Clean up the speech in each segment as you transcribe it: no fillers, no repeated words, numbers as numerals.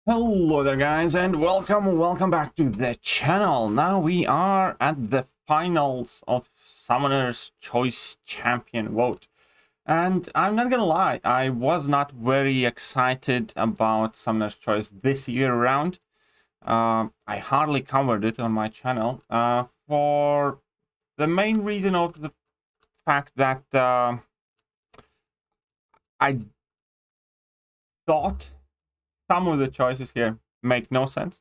Hello there guys, and welcome back to the channel. Now we are at the finals of Summoner's Choice Champion vote. And I'm not gonna lie, I was not very excited about Summoner's Choice this year around. I hardly covered it on my channel for the main reason of the fact that I thought some of the choices here make no sense.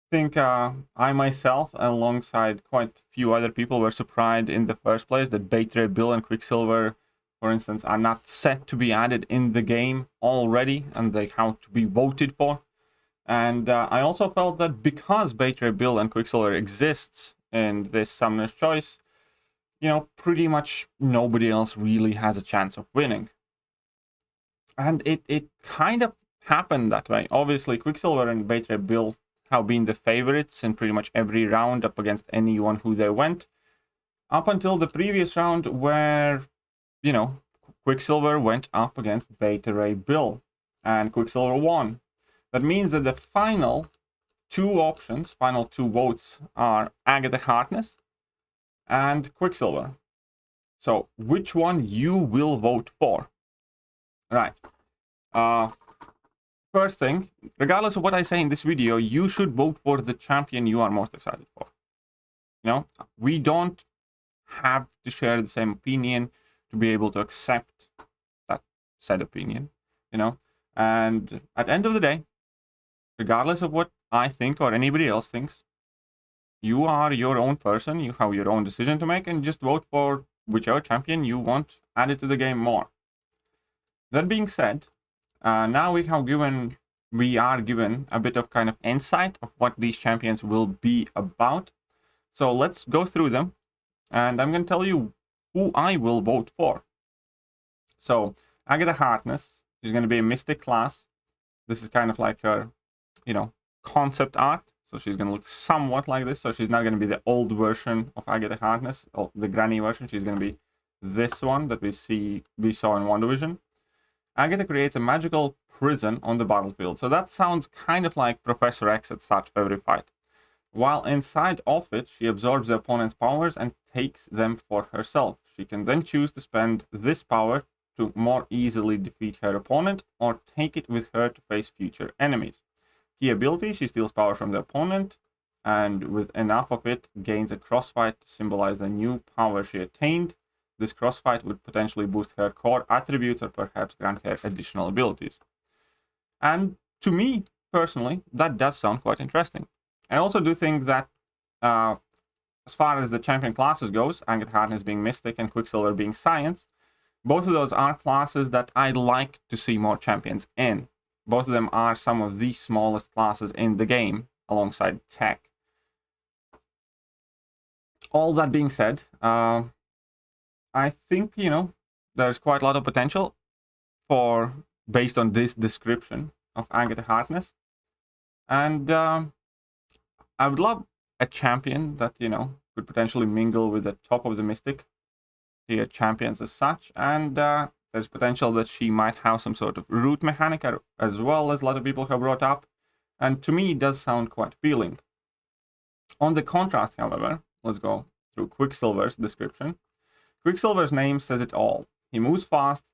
I think I myself, alongside quite a few other people, were surprised in the first place that Battery Bill and Quicksilver, for instance, are not set to be added in the game already, and they have to be voted for. And I also felt that because Battery Bill and Quicksilver exists in this Summoner's Choice, pretty much nobody else really has a chance of winning. And it kind of happened that way. Obviously, Quicksilver and Battery Bill have been the favorites in pretty much every round up against anyone who they went, up until the previous round where, Quicksilver went up against Beta Ray Bill, and Quicksilver won. That means that the final two votes are Agatha Harkness and Quicksilver. So, which one you will vote for? Right. First thing, regardless of what I say in this video, you should vote for the champion you are most excited for. We don't have to share the same opinion to be able to accept that said opinion, And at the end of the day, regardless of what I think or anybody else thinks, you are your own person, you have your own decision to make, and just vote for whichever champion you want added to the game more. That being said, now we are given a bit of kind of insight of what these champions will be about. So let's go through them, and I'm going to tell you who I will vote for. So Agatha Harkness is going to be a mystic class. This is kind of like her, concept art. So she's going to look somewhat like this. So she's not going to be the old version of Agatha Harkness, or the granny version. She's going to be this one that we saw in WandaVision. Agatha creates a magical prison on the battlefield. So that sounds kind of like Professor X at start of every fight. While inside of it, she absorbs the opponent's powers and takes them for herself. She can then choose to spend this power to more easily defeat her opponent or take it with her to face future enemies. Key ability, she steals power from the opponent and with enough of it gains a crossfight to symbolize the new power she attained. This crossfight would potentially boost her core attributes or perhaps grant her additional abilities. And to me, personally, that does sound quite interesting. I also do think that as far as the champion classes goes, Agatha Harkness being Mystic and Quicksilver being Science, both of those are classes that I'd like to see more champions in. Both of them are some of the smallest classes in the game, alongside Tech. All that being said, I think, there's quite a lot of potential based on this description of Agatha Harkness. And I would love a champion that, could potentially mingle with the top of the Mystic tier champions as such. And there's potential that she might have some sort of root mechanic as well, as a lot of people have brought up. And to me, it does sound quite appealing. On the contrast, however, let's go through Quicksilver's description. Quicksilver's name says it all. He moves fast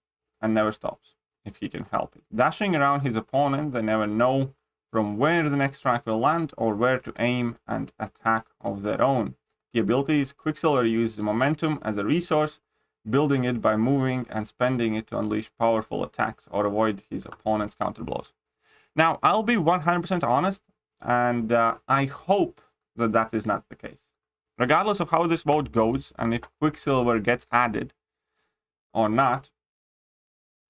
and never stops, if he can help it. Dashing around his opponent, they never know from where the next strike will land or where to aim and attack of their own. The abilities, Quicksilver uses momentum as a resource, building it by moving and spending it to unleash powerful attacks or avoid his opponent's counterblows. Now, I'll be 100% honest, and I hope that is not the case. Regardless of how this vote goes, and if Quicksilver gets added or not,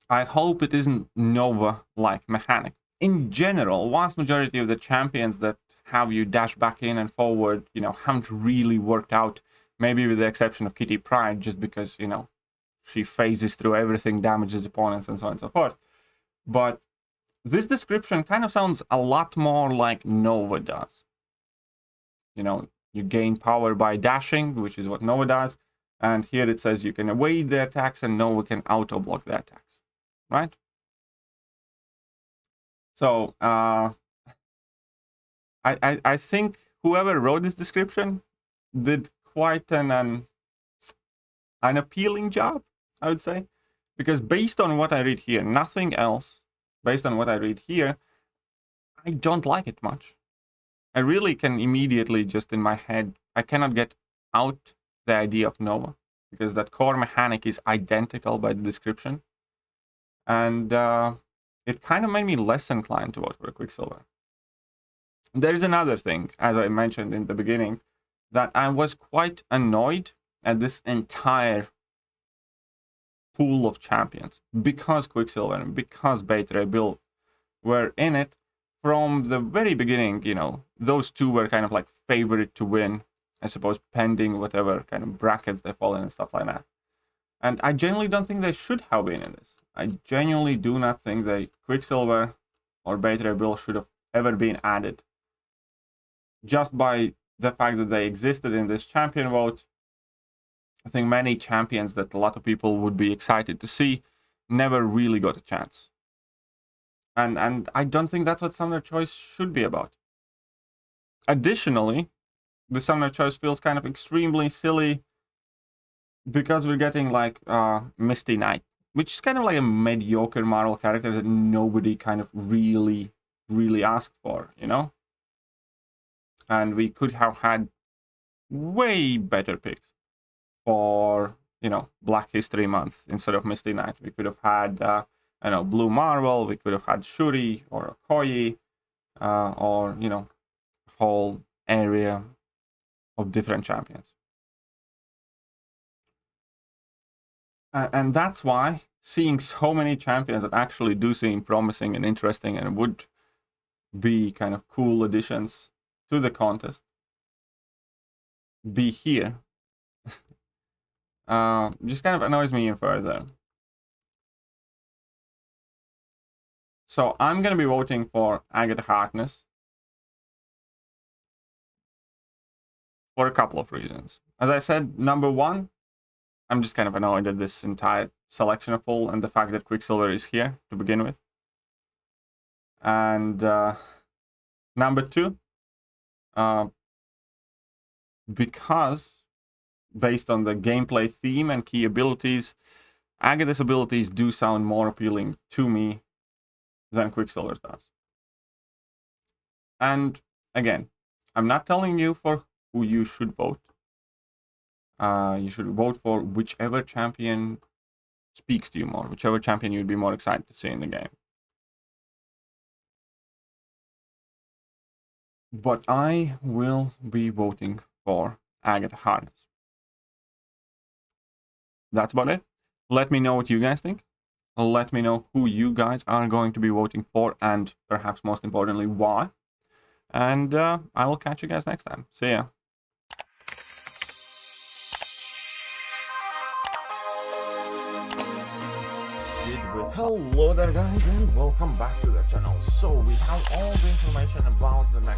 I hope it isn't Nova-like mechanic. In general, vast majority of the champions that have you dash back in and forward, haven't really worked out, maybe with the exception of Kitty Pryde, just because, she phases through everything, damages opponents, and so on and so forth. But this description kind of sounds a lot more like Nova does. You gain power by dashing, which is what Nova does. And here it says you can evade the attacks and Nova can auto-block the attacks. Right? So, I think whoever wrote this description did quite an appealing job, I would say. Because based on what I read here, nothing else, based on what I read here, I don't like it much. I really can immediately, just in my head, I cannot get out the idea of Nova. Because that core mechanic is identical by the description. And it kind of made me less inclined to vote for Quicksilver. There is another thing, as I mentioned in the beginning, that I was quite annoyed at this entire pool of champions. Because Quicksilver and because Beta Ray Bill were in it from the very beginning, you know, those two were kind of like favorite to win, I suppose, pending whatever kind of brackets they fall in and stuff like that. And I genuinely don't think they should have been in this. I genuinely do not think that Quicksilver or Beta Ray Bill should have ever been added. Just by the fact that they existed in this champion vote, I think many champions that a lot of people would be excited to see never really got a chance. And I don't think that's what Summoner Choice should be about. Additionally, the Summoner Choice feels kind of extremely silly because we're getting like Misty Knight, which is kind of like a mediocre Marvel character that nobody kind of really asked for, you know? And we could have had way better picks for, you know, Black History Month instead of Misty Knight. We could have had, I know, Blue Marvel. We could have had Shuri or Okoye, or, you know, a whole area of different champions. And that's why seeing so many champions that actually do seem promising and interesting and would be kind of cool additions to the contest be here just kind of annoys me even further. So I'm going to be voting for Agatha Harkness for a couple of reasons. As I said, number one, I'm just kind of annoyed at this entire selection of pool and the fact that Quicksilver is here to begin with. And number two, because based on the gameplay theme and key abilities, Agatha's abilities do sound more appealing to me than Quicksilver's does. And again, I'm not telling you for who you should vote. You should vote for whichever champion speaks to you more, whichever champion you'd be more excited to see in the game. But I will be voting for Agatha Harkness. That's about it. Let me know what you guys think. Let me know who you guys are going to be voting for, and perhaps most importantly, why. And I will catch you guys next time. See ya. Hello there guys, and welcome back to the channel. So we have all the information about the next